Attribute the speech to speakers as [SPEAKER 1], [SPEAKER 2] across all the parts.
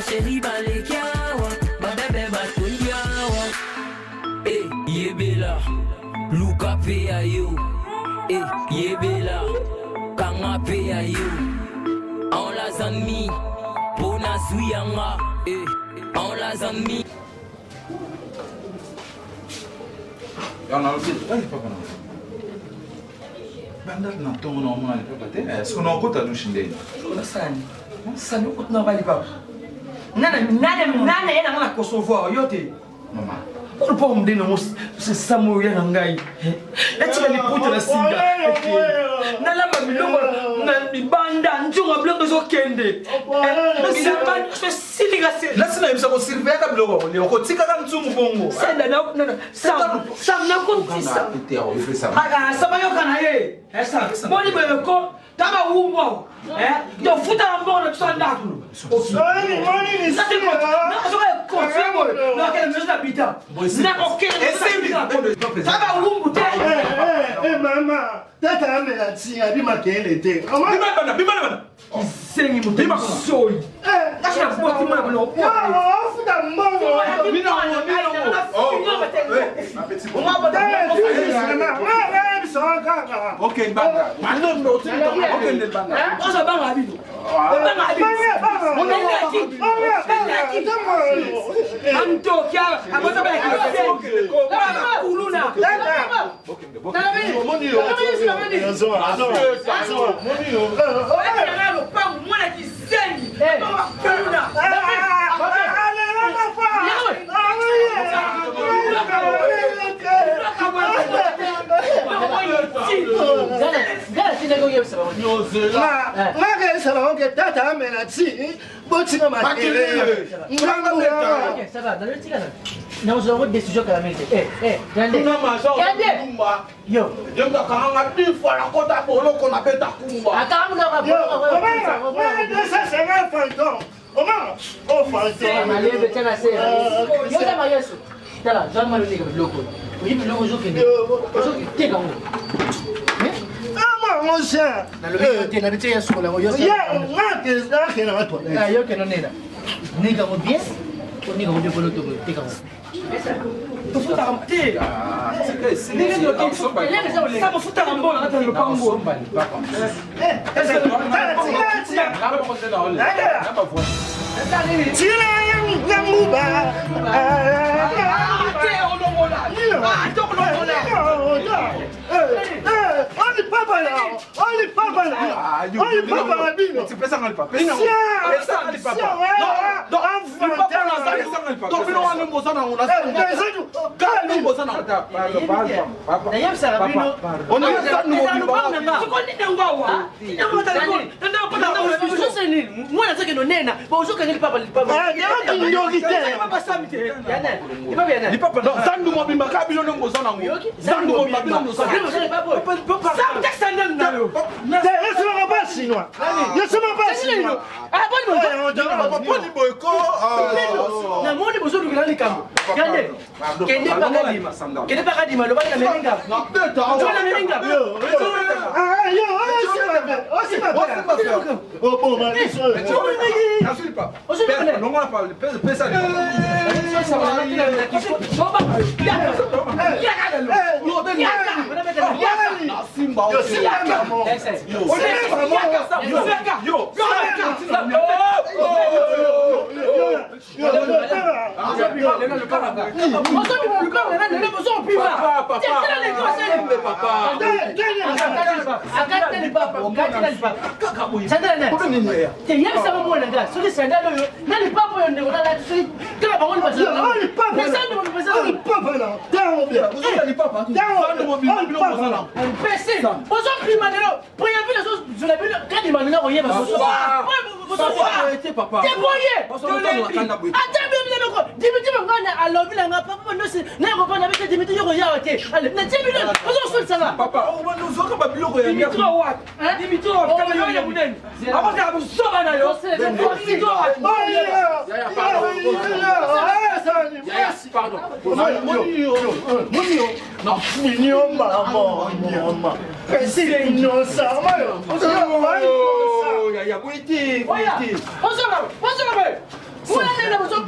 [SPEAKER 1] chérie balekiawa, ma bébé batundiawa. Eh, yebela, Luka pe a yo. Eh, yebela, Kanga pe a yo. On la zanmi, Pona Zuyanga. Eh, on la zanmi.
[SPEAKER 2] Yana aussi, allez papa non. Bandat na tongo na mwana papa te. Est-ce qu'on a encore ta douche ndeni?
[SPEAKER 3] Sani ukutna bali papa. Nana yana ngana Kosovo yote.
[SPEAKER 2] Mama.
[SPEAKER 3] Pour pas me donner ce Samuel yana ngai. Eti bali puta la singa. Na la mamilongo na bibanda njunga blongo zo kende. Mais c'est siliga se.
[SPEAKER 2] Là c'est na yebisa ko surveiller ka biloko le ko tika ka ntsumu bongo.
[SPEAKER 3] Senda na sam na kontisa. Aga sabayo kana ye. Esa. Boni beko taba wumbo. Do futa mbongo na tsanda kuno. Moni ni sasa ko. Na so ko femo. Na kele mjeza bita. Na ko kele. Taba wumbo te.
[SPEAKER 4] Mama, tata amela tsinga bima kele te.
[SPEAKER 2] Bimana.
[SPEAKER 3] Sengi mutema soi. Kasha boti mwana blo.
[SPEAKER 4] Futa mbongo.
[SPEAKER 2] Ok, banga.
[SPEAKER 3] Nous avons des sujets à la maison. Yo.
[SPEAKER 2] Je me dis deux fois la côte à Polo qu'on appelle ta Kumba.
[SPEAKER 3] Attends,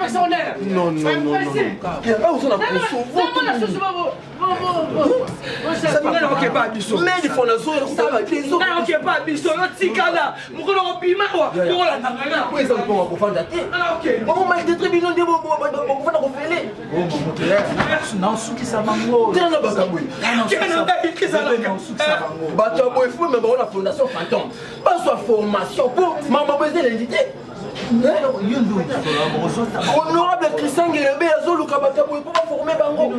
[SPEAKER 3] personnel.
[SPEAKER 2] Non. Vous en avez
[SPEAKER 3] ça ne va pas biso.
[SPEAKER 2] mais il faut la zone, ça va des autres.
[SPEAKER 3] Non, OK pas biso. Tikala. Mukolo bima wa. Pour la nangana.
[SPEAKER 2] Oui, ça va pour faire
[SPEAKER 3] OK.
[SPEAKER 2] Bon, mal des tribunaux de bon pour faire refaire.
[SPEAKER 5] Non, suki sa mango.
[SPEAKER 2] Tiens là bas oui. Bato boy fou mais on la fondation fantôme. Pas soit formation pour maman besoin d'inviter. Honorable Christian Guérébé azoluka bato boy pour former bango.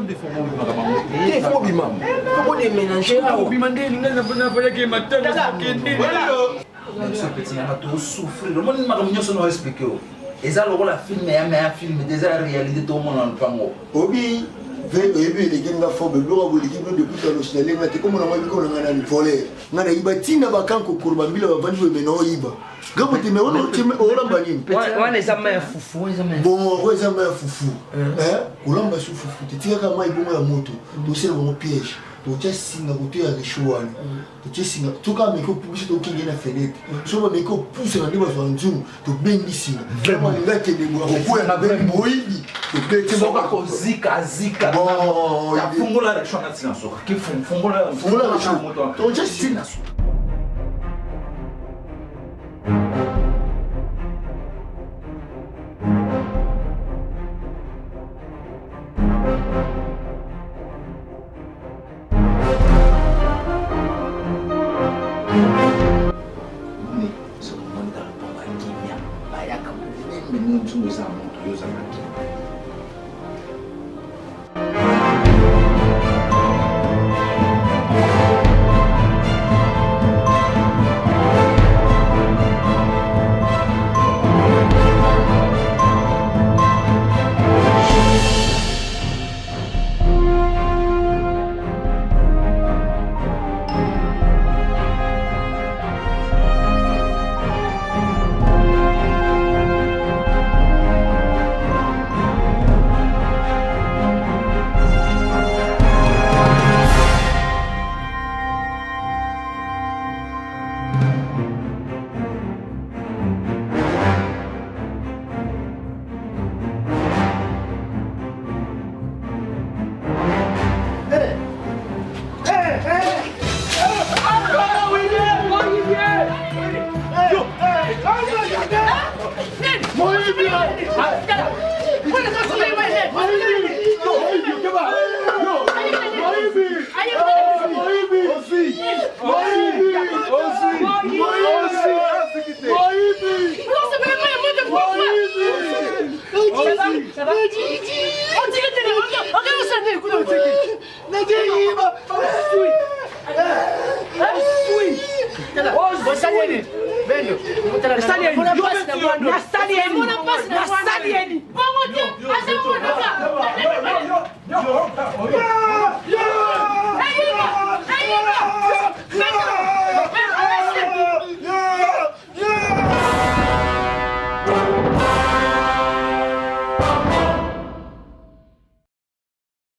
[SPEAKER 2] Il faut bimam. Faut déménanger là.
[SPEAKER 3] Bimande ninga na voya ke matana.
[SPEAKER 5] Ce petit n'a tout souffrir. Le monde m'a remis sur nous expliquer. Et ça le rôle la film mais film déjà réalité tout le monde en pango.
[SPEAKER 4] Obi Vebe les gens font le bureau de l'équipe de putain le cinéma mais comme on a vu qu'on a une volée ngana ibatina bakanko kurba mbila bavandu meno iba gabo te me ono te ola banini
[SPEAKER 3] Wana ezama fufu, ezama.
[SPEAKER 4] bon ezama fufu ulamba su fufu te tika kama ibongo ya moto to sela bon piège to tsinga kote ya rishwani to tsinga to ka meko publicité to kinga na fenêtre so ba meko pousse na ndiba zo nzungu to bengisi vraiment ngate de bo ko na be moyibi to bete
[SPEAKER 5] Soka ko zika
[SPEAKER 4] bon
[SPEAKER 5] ya fungola la chona tsina soka ki fungola
[SPEAKER 4] la chona to tsinga